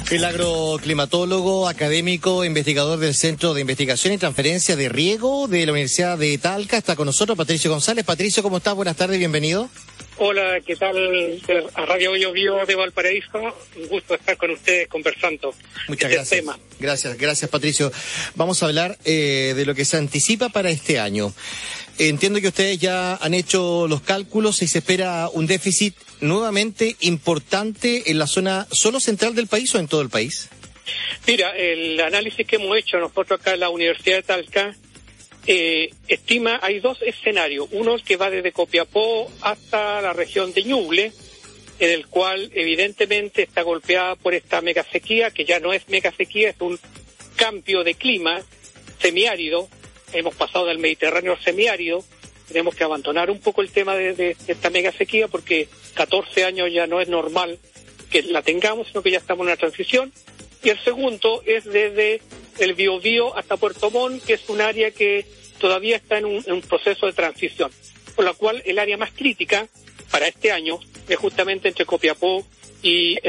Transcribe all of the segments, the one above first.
El agroclimatólogo, académico, investigador del Centro de Investigación y Transferencia de Riego de la Universidad de Talca, está con nosotros Patricio González. Patricio, ¿cómo estás? Buenas tardes, bienvenido. Hola, ¿qué tal? A Radio Biobío de Valparaíso, un gusto estar con ustedes conversando. Muchas gracias. Tema. Gracias Patricio. Vamos a hablar de lo que se anticipa para este año. Entiendo que ustedes ya han hecho los cálculos y se espera un déficit nuevamente importante en la zona solo central del país o en todo el país. Mira, el análisis que hemos hecho nosotros acá en la Universidad de Talca estima, hay dos escenarios. Uno que va desde Copiapó hasta la región de Ñuble, en el cual evidentemente está golpeada por esta megasequía, que ya no es megasequía, es un cambio de clima semiárido. Hemos pasado del Mediterráneo al semiárido. Tenemos que abandonar un poco el tema de esta mega sequía porque 14 años ya no es normal que la tengamos, sino que ya estamos en una transición. Y el segundo es desde el Biobío hasta Puerto Montt, que es un área que todavía está en un proceso de transición. Por lo cual el área más crítica para este año es justamente entre Copiapó y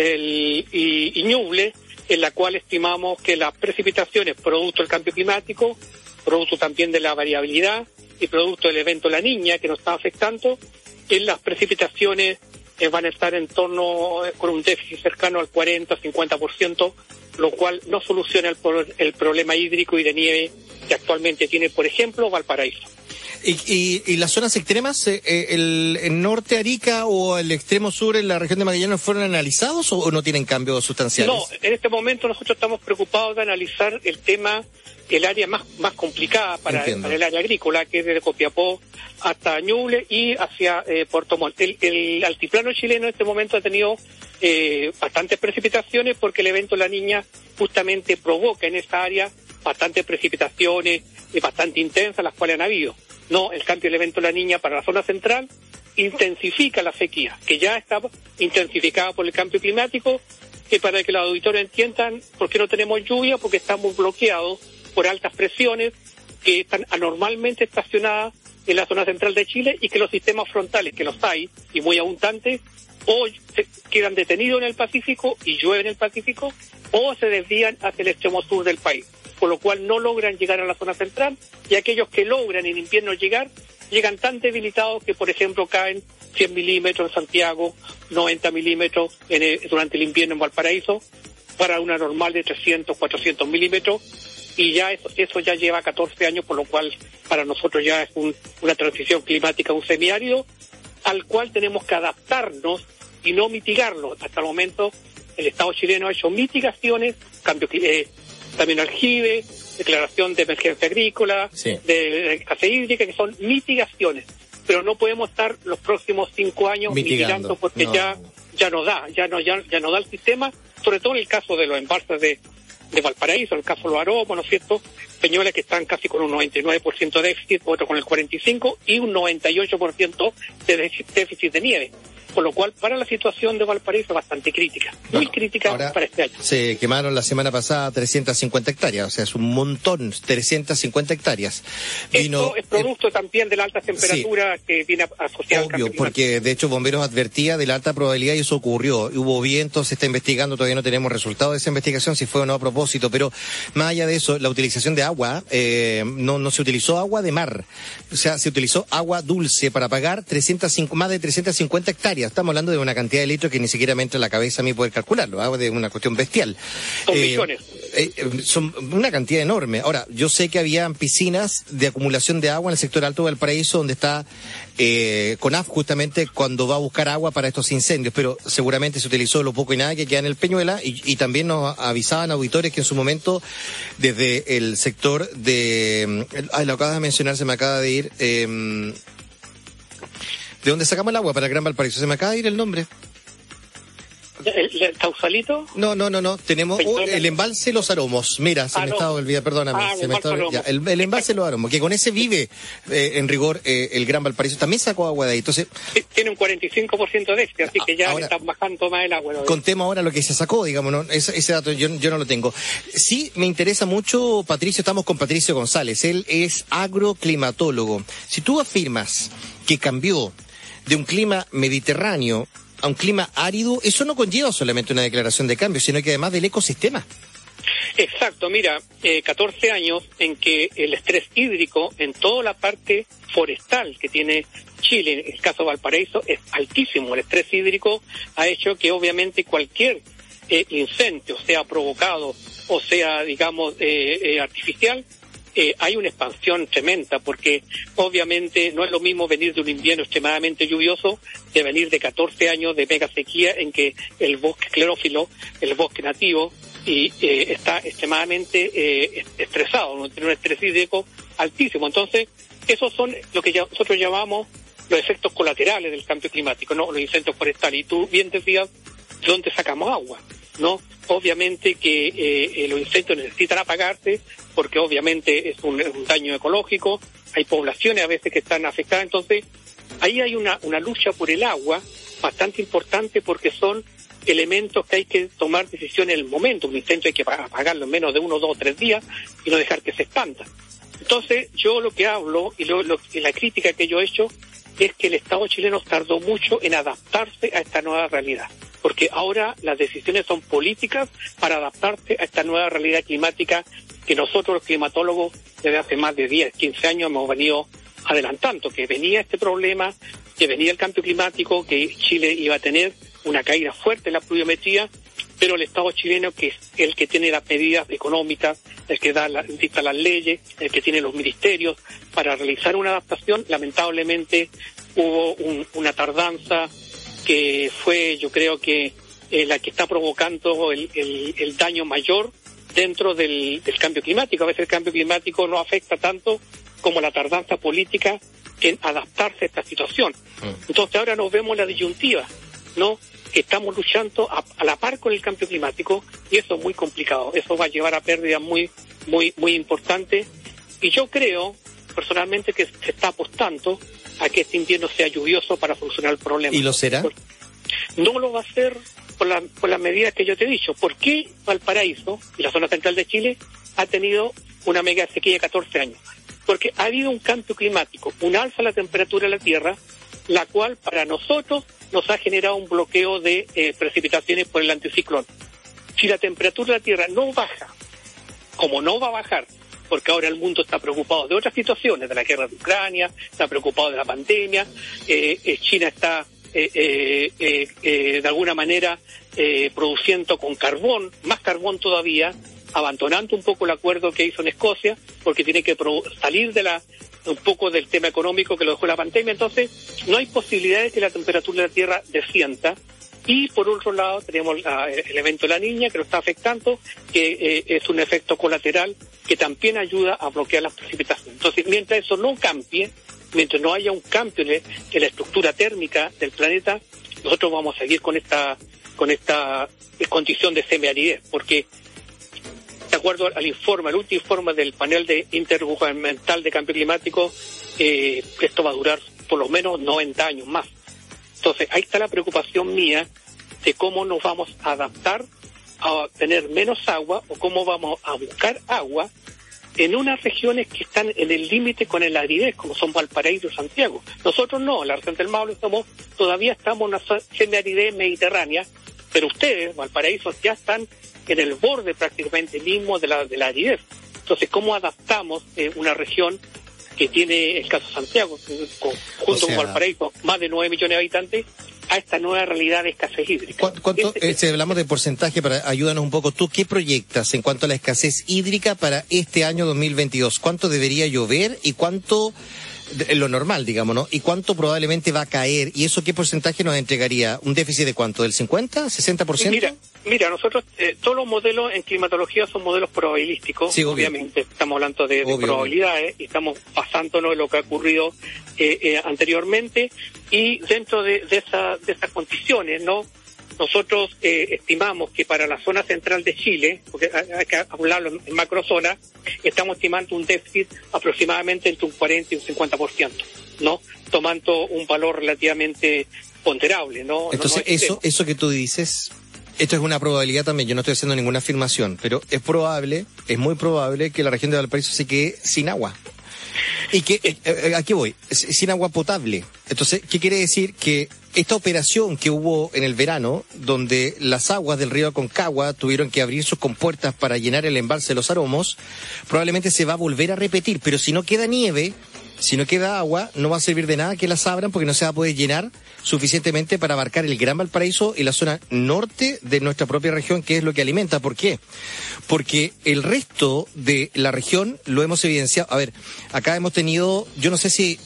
Ñuble, en la cual estimamos que las precipitaciones producto del cambio climático, producto también de la variabilidad y producto del evento La Niña que nos está afectando, en las precipitaciones van a estar en torno con un déficit cercano al 40-50%, lo cual no soluciona el problema hídrico y de nieve que actualmente tiene, por ejemplo, Valparaíso. ¿Y las zonas extremas, el norte Arica o el extremo sur en la región de Magallanes fueron analizados o no tienen cambios sustanciales? No, en este momento nosotros estamos preocupados de analizar el tema, el área más complicada para el área agrícola, que es desde Copiapó hasta Ñuble y hacia Puerto Montt. El altiplano chileno en este momento ha tenido bastantes precipitaciones porque el evento La Niña justamente provoca en esta área bastantes precipitaciones bastante intensas, las cuales han habido. No, el cambio del evento La Niña para la zona central intensifica la sequía, que ya está intensificada por el cambio climático, que para que los auditores entiendan por qué no tenemos lluvia, porque estamos bloqueados por altas presiones que están anormalmente estacionadas en la zona central de Chile y que los sistemas frontales, que los hay y muy abundantes, o se quedan detenidos en el Pacífico y llueve en el Pacífico, o se desvían hacia el extremo sur del país, por lo cual no logran llegar a la zona central, y aquellos que logran en invierno llegar, llegan tan debilitados que, por ejemplo, caen 100 milímetros en Santiago, 90 milímetros durante el invierno en Valparaíso, para una normal de 300, 400 milímetros, y ya eso ya lleva 14 años, por lo cual para nosotros ya es una transición climática, un semiárido, al cual tenemos que adaptarnos y no mitigarlo. Hasta el momento el Estado chileno ha hecho mitigaciones, también aljibe, declaración de emergencia agrícola, sí, de escasez hídrica, que son mitigaciones, pero no podemos estar los próximos 5 años mitigando porque no. ya no da el sistema, sobre todo en el caso de los embalses de Valparaíso, en el caso de los Aromos, ¿no es cierto? Peñuelas que están casi con un 99% de déficit, otros con el 45% y un 98% de déficit de nieve. Por lo cual, para la situación de Valparaíso es bastante crítica, muy crítica para este año. Se quemaron la semana pasada 350 hectáreas, o sea, es un montón, 350 hectáreas. Esto es producto también de la alta temperatura, sí, que viene asociada al cambio climático. Porque de hecho Bomberos advertía de la alta probabilidad y eso ocurrió. Hubo vientos, se está investigando, todavía no tenemos resultados de esa investigación, si fue o no a propósito, pero más allá de eso, la utilización de agua, no se utilizó agua de mar, o sea, se utilizó agua dulce para pagar más de 350 hectáreas. Estamos hablando de una cantidad de litros que ni siquiera me entra en la cabeza a mí poder calcularlo, de una cuestión bestial. Son millones. Son una cantidad enorme. Ahora, yo sé que habían piscinas de acumulación de agua en el sector alto de Valparaíso, donde está CONAF justamente cuando va a buscar agua para estos incendios, pero seguramente se utilizó lo poco y nada que queda en el Peñuela, y también nos avisaban auditores que en su momento, desde el sector de... lo acabas de mencionar, se me acaba de ir... ¿de dónde sacamos el agua para el Gran Valparaíso? Se me acaba de ir el nombre. ¿El Sausalito? No. Tenemos el embalse Los Aromos. Mira, se me estaba olvidando, perdóname. El embalse Los Aromos, que con ese vive en rigor el Gran Valparaíso. También sacó agua de ahí. Entonces, tiene un 45% de déficit, así que ya ahora, le están bajando más el agua, ¿no? Contemos ahora lo que se sacó, digamos, ¿no? Ese dato yo no lo tengo. Sí, me interesa mucho, Patricio, estamos con Patricio González. Él es agroclimatólogo. Si tú afirmas que cambió de un clima mediterráneo a un clima árido, eso no conlleva solamente una declaración de cambio, sino que además del ecosistema. Exacto, mira, 14 años en que el estrés hídrico en toda la parte forestal que tiene Chile, en el caso de Valparaíso, es altísimo. El estrés hídrico ha hecho que obviamente cualquier incendio, sea provocado o sea, digamos, artificial, hay una expansión tremenda, porque obviamente no es lo mismo venir de un invierno extremadamente lluvioso de venir de 14 años de mega sequía en que el bosque esclerófilo, el bosque nativo, está extremadamente estresado, ¿no? Tiene un estrés hídrico altísimo. Entonces, esos son lo que nosotros llamamos los efectos colaterales del cambio climático, ¿no? Los incendios forestales. Y tú bien decías, ¿de dónde sacamos agua? ¿No? Obviamente que los incendios necesitan apagarse, porque obviamente es un daño ecológico, hay poblaciones a veces que están afectadas, entonces ahí hay una lucha por el agua bastante importante, porque son elementos que hay que tomar decisiones en el momento. Un incendio hay que apagarlo en menos de 1, 2, 3 días y no dejar que se expanda. Entonces yo lo que hablo y la crítica que yo he hecho es que el Estado chileno tardó mucho en adaptarse a esta nueva realidad, porque ahora las decisiones son políticas para adaptarse a esta nueva realidad climática que nosotros los climatólogos desde hace más de 10, 15 años hemos venido adelantando, que venía este problema, que venía el cambio climático, que Chile iba a tener una caída fuerte en la pluviometría, pero el Estado chileno, que es el que tiene las medidas económicas, el que dicta las leyes, el que tiene los ministerios para realizar una adaptación, lamentablemente hubo una tardanza que fue, yo creo que la que está provocando el daño mayor dentro del cambio climático. A veces el cambio climático no afecta tanto como la tardanza política en adaptarse a esta situación. Entonces ahora nos vemos la disyuntiva, ¿no? Que estamos luchando a la par con el cambio climático, y eso es muy complicado. Eso va a llevar a pérdidas muy importantes, y yo creo personalmente que se está apostando a que este invierno sea lluvioso para solucionar el problema. ¿Y lo será? No lo va a hacer por las medidas que yo te he dicho. ¿Por qué Valparaíso y la zona central de Chile ha tenido una mega sequía de 14 años? Porque ha habido un cambio climático, un alza en la temperatura de la Tierra, la cual para nosotros nos ha generado un bloqueo de precipitaciones por el anticiclón. Si la temperatura de la Tierra no baja, como no va a bajar, porque ahora el mundo está preocupado de otras situaciones, de la guerra de Ucrania, está preocupado de la pandemia, China está de alguna manera produciendo con carbón, más carbón todavía, abandonando un poco el acuerdo que hizo en Escocia, porque tiene que salir un poco del tema económico que lo dejó la pandemia. Entonces no hay posibilidad de que la temperatura de la Tierra descienda. Y por otro lado tenemos el evento de la Niña, que lo está afectando, que es un efecto colateral que también ayuda a bloquear las precipitaciones. Entonces, mientras eso no cambie, mientras no haya un cambio en la estructura térmica del planeta, nosotros vamos a seguir con esta condición de semiaridez, porque de acuerdo al último informe del panel intergubernamental de cambio climático, esto va a durar por lo menos 90 años más. Entonces, ahí está la preocupación mía de cómo nos vamos a adaptar a tener menos agua, o cómo vamos a buscar agua en unas regiones que están en el límite con el aridez, como son Valparaíso y Santiago. Nosotros no, en la región del Maule todavía estamos en una semiaridez mediterránea, pero ustedes, Valparaíso, ya están en el borde prácticamente mismo de la aridez. Entonces, ¿cómo adaptamos una región que tiene el caso Santiago, junto con Valparaíso, más de 9 millones de habitantes, a esta nueva realidad de escasez hídrica? ¿Cuánto, si hablamos de porcentaje, ayúdanos un poco, ¿tú qué proyectas en cuanto a la escasez hídrica para este año 2022? ¿Cuánto debería llover y cuánto, lo normal, digamos, ¿no? ¿Y cuánto probablemente va a caer? ¿Y eso qué porcentaje nos entregaría? ¿Un déficit de cuánto? ¿Del 50%? ¿60%? Mira, nosotros, todos los modelos en climatología son modelos probabilísticos, sí, obviamente. Estamos hablando de probabilidades, y estamos basándonos en lo que ha ocurrido anteriormente, y dentro de esas condiciones, ¿no? Nosotros estimamos que para la zona central de Chile, porque hay que hablarlo en macrozona, estamos estimando un déficit aproximadamente entre un 40 y un 50%, ¿no? Tomando un valor relativamente ponderable, ¿no? Entonces, eso que tú dices, esto es una probabilidad también, yo no estoy haciendo ninguna afirmación, pero es muy probable que la región de Valparaíso se quede sin agua. Y que, aquí voy, sin agua potable. Entonces, ¿qué quiere decir? Que esta operación que hubo en el verano, donde las aguas del río Aconcagua tuvieron que abrir sus compuertas para llenar el embalse de Los Aromos, probablemente se va a volver a repetir, pero si no queda nieve, si no queda agua, no va a servir de nada que las abran porque no se va a poder llenar suficientemente para abarcar el Gran Valparaíso y la zona norte de nuestra propia región, que es lo que alimenta. ¿Por qué? Porque el resto de la región lo hemos evidenciado. A ver, acá hemos tenido, yo no sé si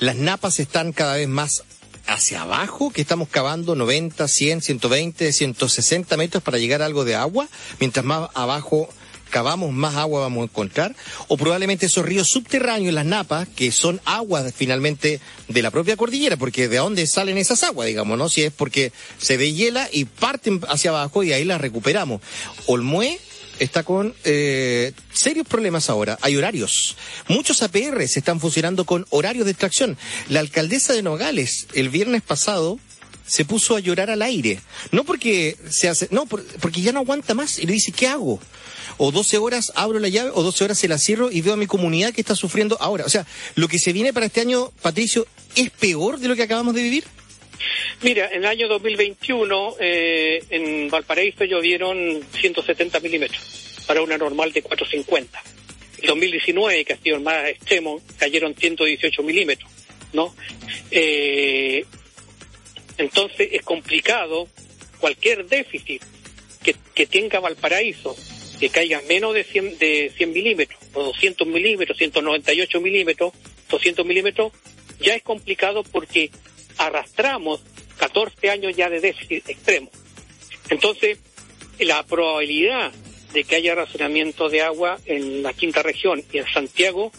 las napas están cada vez más hacia abajo, que estamos cavando 90, 100, 120, 160 metros para llegar a algo de agua, mientras más abajo cavamos, más agua vamos a encontrar, o probablemente esos ríos subterráneos, las napas, que son aguas finalmente de la propia cordillera, porque ¿de dónde salen esas aguas, digamos, no? Si es porque se deshiela y parten hacia abajo y ahí las recuperamos. Olmué está con serios problemas ahora. Hay horarios. Muchos APR se están funcionando con horarios de extracción. La alcaldesa de Nogales, el viernes pasado, se puso a llorar al aire. No porque se hace, no, porque ya no aguanta más. Y le dice, ¿qué hago? O 12 horas abro la llave, o 12 horas se la cierro y veo a mi comunidad que está sufriendo ahora. O sea, lo que se viene para este año, Patricio, ¿es peor de lo que acabamos de vivir? Mira, en el año 2021 en Valparaíso llovieron 170 milímetros para una normal de 450. En 2019, que ha sido el más extremo, cayeron 118 milímetros, ¿no? Entonces es complicado cualquier déficit que tenga Valparaíso, que caiga menos de 100 milímetros, o 200 milímetros, 198 milímetros, 200 milímetros, ya es complicado porque arrastramos 14 años ya de déficit extremo. Entonces, la probabilidad de que haya racionamiento de agua en la quinta región y en Santiago,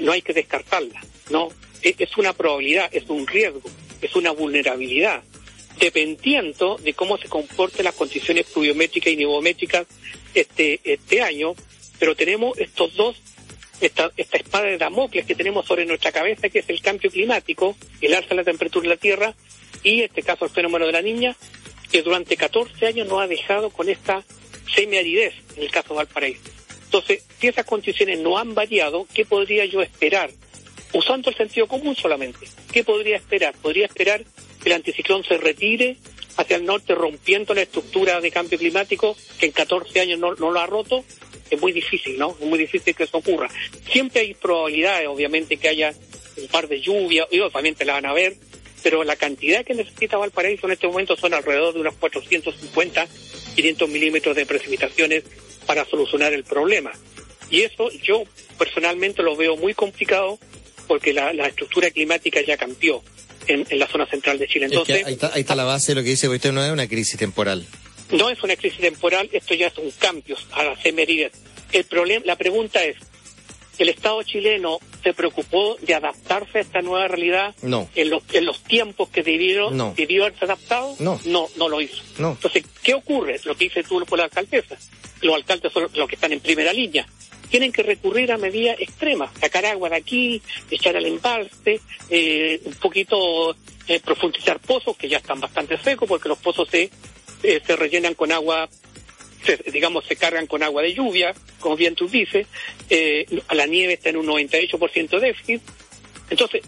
no hay que descartarla, ¿no? Es una probabilidad, es un riesgo, es una vulnerabilidad, dependiendo de cómo se comporten las condiciones pluviométricas y nevométricas este año, pero tenemos estos dos, esta espada de Damocles que tenemos sobre nuestra cabeza, que es el cambio climático, el alza de la temperatura de la Tierra, y este caso el fenómeno de la Niña, que durante 14 años nos ha dejado con esta semiaridez en el caso de Valparaíso. Entonces, si esas condiciones no han variado, ¿qué podría yo esperar? Usando el sentido común solamente, ¿qué podría esperar? Podría esperar que el anticiclón se retire hacia el norte, rompiendo la estructura de cambio climático, que en 14 años no lo ha roto. Es muy difícil, ¿no? Es muy difícil que eso ocurra. Siempre hay probabilidades, obviamente, que haya un par de lluvias, y obviamente la van a ver, pero la cantidad que necesita Valparaíso en este momento son alrededor de unos 450, 500 milímetros de precipitaciones para solucionar el problema. Y eso yo personalmente lo veo muy complicado porque la estructura climática ya cambió en la zona central de Chile. Entonces, es que ahí está la base de lo que dice usted, no es una crisis temporal. No es una crisis temporal, esto ya es un cambio a la semiaridez. La pregunta es, ¿el Estado chileno se preocupó de adaptarse a esta nueva realidad? No. En los tiempos que debió haberse adaptado? No lo hizo. No. Entonces, ¿qué ocurre? Lo que dice tú por la alcaldesa. Los alcaldes son los que están en primera línea. Tienen que recurrir a medidas extremas, sacar agua de aquí, echar al embalse, un poquito profundizar pozos que ya están bastante secos porque los pozos se rellenan con agua, se cargan con agua de lluvia, como bien tú dices, la nieve está en un 98% de déficit. Entonces,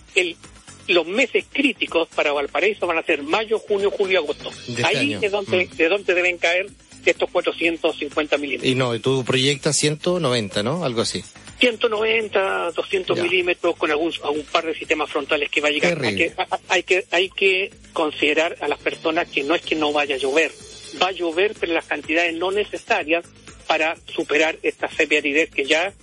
los meses críticos para Valparaíso van a ser mayo, junio, julio, agosto. Ahí es de donde deben caer estos 450 milímetros. Y tú proyectas 190, ¿no? Algo así. 190, 200 milímetros con algún par de sistemas frontales que va a llegar. Hay que considerar a las personas que no es que no vaya a llover. Va a llover, pero las cantidades no necesarias para superar esta semiaridez que ya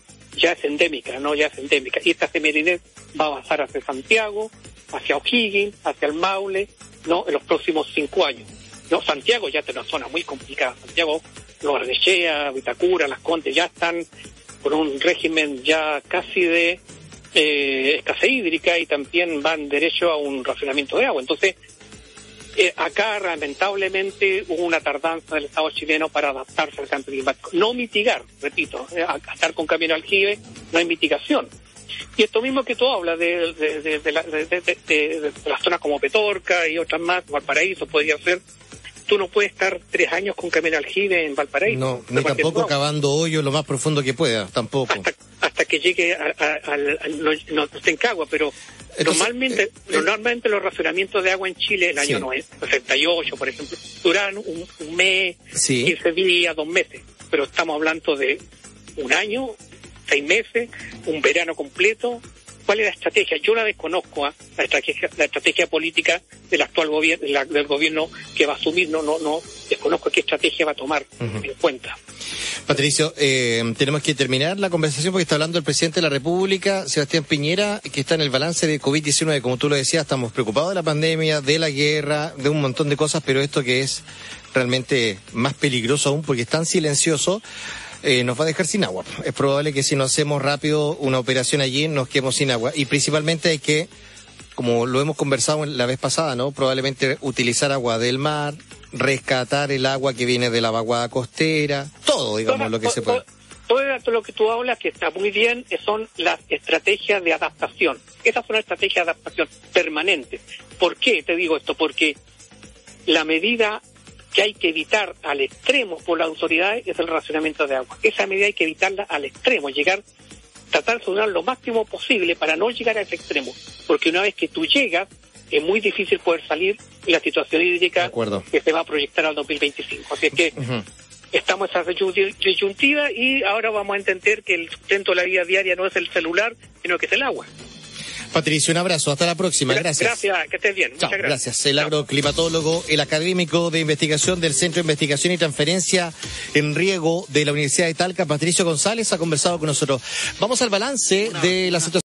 es endémica, ¿no? Ya es endémica. Y esta semiaridez va a avanzar hacia Santiago, hacia O'Higgins, hacia el Maule, ¿no? En los próximos 5 años. No, Santiago ya está en una zona muy complicada. Santiago, Los Barnechea, Vitacura, Las Condes ya están con un régimen ya casi de escasez hídrica y también van derecho a un racionamiento de agua. Entonces, acá lamentablemente hubo una tardanza del Estado chileno para adaptarse al cambio climático. No mitigar, repito, estar con camino al aljibe no hay mitigación. Y esto mismo que tú hablas de las zonas como Petorca y otras más, Valparaíso podría ser. Tú no puedes estar 3 años con camino al aljibe en Valparaíso. No, ni tampoco cavando hoyos lo más profundo que pueda, tampoco. Hasta que llegue no esté en Cagua, pero Entonces, normalmente los racionamientos de agua en Chile, el año 68, por ejemplo, duran un mes, 15 días, 2 meses. Pero estamos hablando de un año, 6 meses, un verano completo. ¿Cuál es la estrategia? Yo la desconozco, la estrategia política del actual gobierno, del gobierno que va a asumir. No desconozco qué estrategia va a tomar en cuenta. Patricio, tenemos que terminar la conversación porque está hablando el presidente de la República, Sebastián Piñera, que está en el balance de COVID-19. Como tú lo decías, estamos preocupados de la pandemia, de la guerra, de un montón de cosas, pero esto que es realmente más peligroso aún porque es tan silencioso, nos va a dejar sin agua. Es probable que si no hacemos rápido una operación allí nos quedemos sin agua. Y principalmente hay que, como lo hemos conversado la vez pasada, ¿no? Probablemente utilizar agua del mar, rescatar el agua que viene de la vaguada costera, todo, digamos, lo que se puede. Todo lo que tú hablas, que está muy bien, son las estrategias de adaptación. Esas son las estrategias de adaptación permanentes. ¿Por qué te digo esto? Porque la medida que hay que evitar al extremo por las autoridades es el racionamiento de agua. Esa medida hay que evitarla al extremo, tratar de durar lo máximo posible para no llegar a ese extremo. Porque una vez que tú llegas, es muy difícil poder salir de la situación hídrica que se va a proyectar al 2025. Así es que estamos en esa disyuntiva y ahora vamos a entender que el sustento de la vida diaria no es el celular, sino que es el agua. Patricio, un abrazo. Hasta la próxima. Gracias. Gracias, que estés bien. Chao, muchas gracias. El agroclimatólogo, el académico de investigación del Centro de Investigación y Transferencia en Riego de la Universidad de Talca, Patricio González, ha conversado con nosotros. Vamos al balance de la situación.